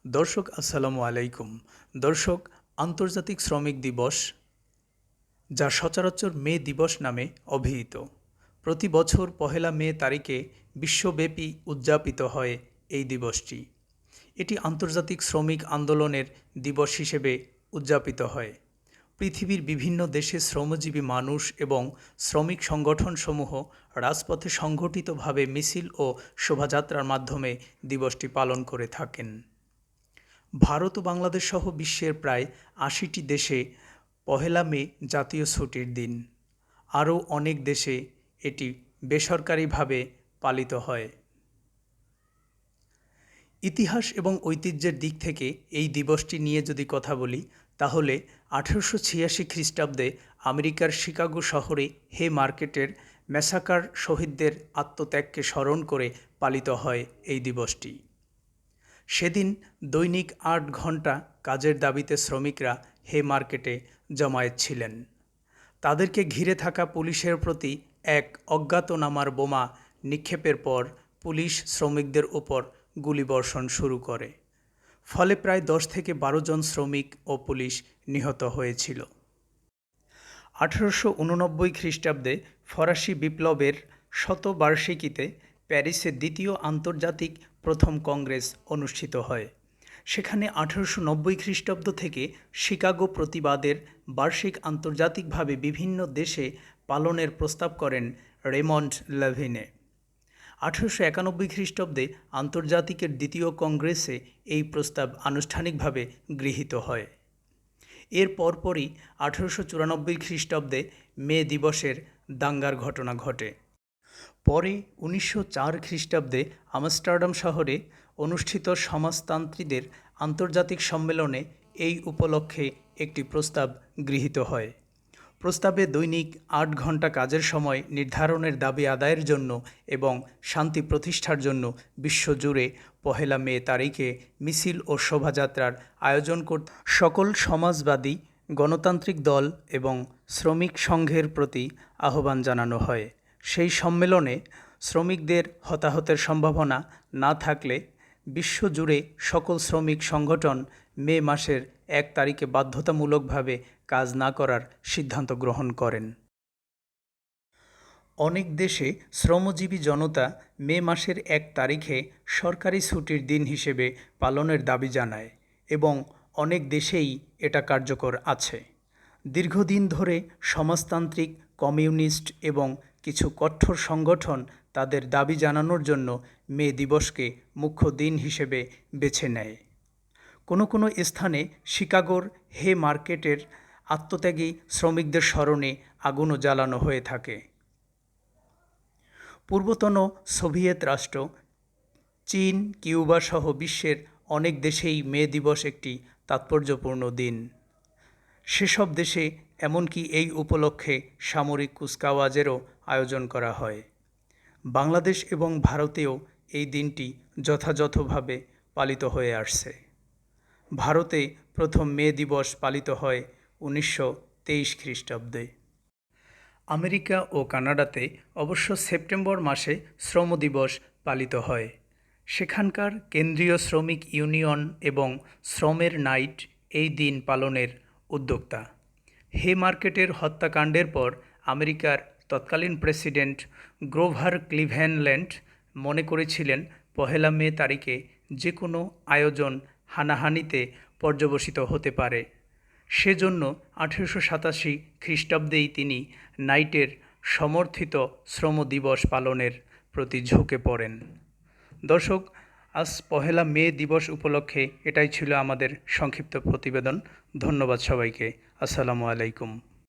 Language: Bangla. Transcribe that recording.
দর্শক আসসালামু আলাইকুম। দর্শক, আন্তর্জাতিক শ্রমিক দিবস, যা সচরাচর মে দিবস নামে অভিহিত, প্রতি বছর পহেলা মে তারিখে বিশ্বব্যাপী উদযাপিত হয় এই দিবসটি। এটি আন্তর্জাতিক শ্রমিক আন্দোলনের দিবস হিসেবে উদযাপিত হয়। পৃথিবীর বিভিন্ন দেশে শ্রমজীবী মানুষ এবং শ্রমিক সংগঠনসমূহ রাজপথে সংগঠিতভাবে মিছিল ও শোভাযাত্রার মাধ্যমে দিবসটি পালন করে থাকেন। ভারত ও বাংলাদেশ সহ বিশ্বের প্রায় ৮০টি দেশে পহেলা মে জাতীয় ছুটির দিন। আরও অনেক দেশে এটি বেসরকারিভাবে পালিত হয়। ইতিহাস এবং ঐতিহ্যের দিক থেকে এই দিবসটি নিয়ে যদি কথা বলি, তাহলে ১৮৮৬ খ্রিস্টাব্দে আমেরিকার শিকাগো শহরে হে মার্কেটের ম্যাসাকার শহীদদের আত্মত্যাগকে স্মরণ করে পালিত হয় এই দিবসটি। সেদিন দৈনিক ৮ ঘণ্টা কাজের দাবিতে শ্রমিকরা হে মার্কেটে জমায়েত ছিলেন। তাদেরকে ঘিরে থাকা পুলিশের প্রতি এক অজ্ঞাতনামার বোমা নিক্ষেপের পর পুলিশ শ্রমিকদের ওপর গুলিবর্ষণ শুরু করে। ফলে প্রায় ১০ থেকে ১২ জন শ্রমিক ও পুলিশ নিহত হয়েছিল। ১৮৮৯ খ্রিস্টাব্দে ফরাসি বিপ্লবের শতবার্ষিকীতে প্যারিসে দ্বিতীয় আন্তর্জাতিক প্রথম কংগ্রেস অনুষ্ঠিত হয়। সেখানে ১৮৯০ খ্রিস্টাব্দ থেকে শিকাগো প্রতিবাদের বার্ষিক আন্তর্জাতিকভাবে বিভিন্ন দেশে পালনের প্রস্তাব করেন রেমন্ড লেভিনে। ১৮৯১ খ্রিস্টাব্দে আন্তর্জাতিকের দ্বিতীয় কংগ্রেসে এই প্রস্তাব আনুষ্ঠানিকভাবে গৃহীত হয়। এর পরপরই ১৮৯৪ খ্রিস্টাব্দে মে দিবসের দাঙ্গার ঘটনা ঘটে। পরে ১৯০৪ খ্রিস্টাব্দে আমস্টারডাম শহরে অনুষ্ঠিত সমাজতান্ত্রীদের আন্তর্জাতিক সম্মেলনে এই উপলক্ষে একটি প্রস্তাব গৃহীত হয়। প্রস্তাবে দৈনিক ৮ ঘণ্টা কাজের সময় নির্ধারণের দাবি আদায়ের জন্য এবং শান্তি প্রতিষ্ঠার জন্য বিশ্বজুড়ে পহেলা মে তারিখে মিছিল ও শোভাযাত্রার আয়োজন করতে সকল সমাজবাদী গণতান্ত্রিক দল এবং শ্রমিক সংঘের প্রতি আহ্বান জানানো হয়। সেই সম্মেলনে শ্রমিকদের হতাহতের সম্ভাবনা না থাকলে বিশ্বজুড়ে সকল শ্রমিক সংগঠন মে মাসের ১ তারিখে বাধ্যতামূলকভাবে কাজ না করার সিদ্ধান্ত গ্রহণ করেন। অনেক দেশে শ্রমজীবী জনতা মে মাসের ১ তারিখে সরকারি ছুটির দিন হিসেবে পালনের দাবি জানায় এবং অনেক দেশেই এটা কার্যকর আছে। দীর্ঘদিন ধরে সমাজতান্ত্রিক, কমিউনিস্ট এবং কিছু কঠোর সংগঠন তাদের দাবি জানানোর জন্য মে দিবসকে মুখ্য দিন হিসেবে বেছে নেয়। কোনো কোনো স্থানে শিকাগোর হে মার্কেটের আত্মত্যাগী শ্রমিকদের স্মরণে আগুনও জ্বালানো হয়ে থাকে। পূর্বতন সোভিয়েত রাষ্ট্র চীন, কিউবা সহ বিশ্বের অনেক দেশেই মে দিবস একটি তাৎপর্যপূর্ণ দিন। সেসব দেশে এমনকি এই উপলক্ষে সামরিক কুচকাওয়াজেরও আয়োজন করা হয়। বাংলাদেশ এবং ভারতেও এই দিনটি যথাযথভাবে পালিত হয়ে আসছে। ভারতে প্রথম মে দিবস পালিত হয় ১৯২৩ খ্রিস্টাব্দে। আমেরিকা ও কানাডাতে অবশ্য সেপ্টেম্বর মাসে শ্রম দিবস পালিত হয়। সেখানকার কেন্দ্রীয় শ্রমিক ইউনিয়ন এবং শ্রমের নাইট এই দিন পালনের উদ্যোক্তা। হে মার্কেটের হত্যাকাণ্ডের পর আমেরিকার তৎকালীন প্রেসিডেন্ট গ্রোভার ক্লিভল্যান্ড মনে করেছিলেন পহেলা মে তারিখে যে কোনো আয়োজন হানাহানিতে পর্যবসিত হতে পারে। সেজন্য ১৮৮৭ খ্রিস্টাব্দেই তিনি নাইটের সমর্থিত শ্রম দিবস পালনের প্রতি ঝুঁকে পড়েন। দর্শক, আজ পহেলা মে দিবস উপলক্ষে এটাই ছিল আমাদের সংক্ষিপ্ত প্রতিবেদন। ধন্যবাদ সবাইকে। আসসালামু আলাইকুম।